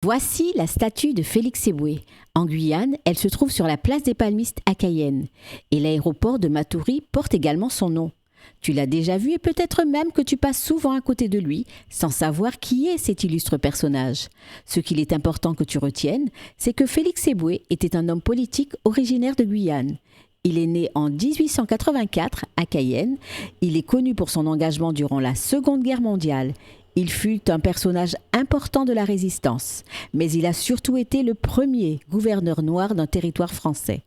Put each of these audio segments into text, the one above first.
Voici la statue de Félix Éboué. En Guyane, elle se trouve sur la place des Palmistes à Cayenne. Et l'aéroport de Matoury porte également son nom. Tu l'as déjà vu et peut-être même que tu passes souvent à côté de lui sans savoir qui est cet illustre personnage. Ce qu'il est important que tu retiennes, c'est que Félix Éboué était un homme politique originaire de Guyane. Il est né en 1884 à Cayenne. Il est connu pour son engagement durant la Seconde Guerre mondiale. Il fut un personnage important de la résistance, mais il a surtout été le premier gouverneur noir d'un territoire français.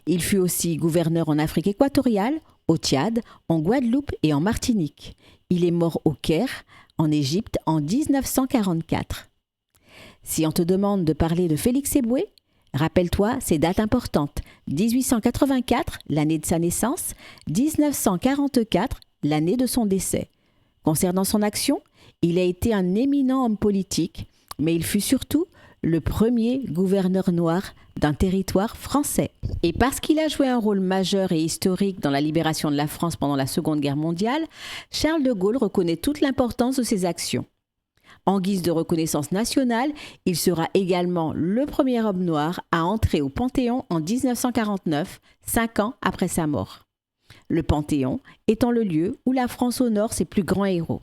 Il fut aussi gouverneur en Afrique équatoriale, au Tchad, en Guadeloupe et en Martinique. Il est mort au Caire, en Égypte, en 1944. Si on te demande de parler de Félix Éboué, rappelle-toi ces dates importantes. 1884, l'année de sa naissance, 1944, l'année de son décès. Concernant son action, il a été un éminent homme politique, mais il fut surtout le premier gouverneur noir d'un territoire français. Et parce qu'il a joué un rôle majeur et historique dans la libération de la France pendant la Seconde Guerre mondiale, Charles de Gaulle reconnaît toute l'importance de ses actions. En guise de reconnaissance nationale, il sera également le premier homme noir à entrer au Panthéon en 1949, 5 ans après sa mort. Le Panthéon étant le lieu où la France honore ses plus grands héros.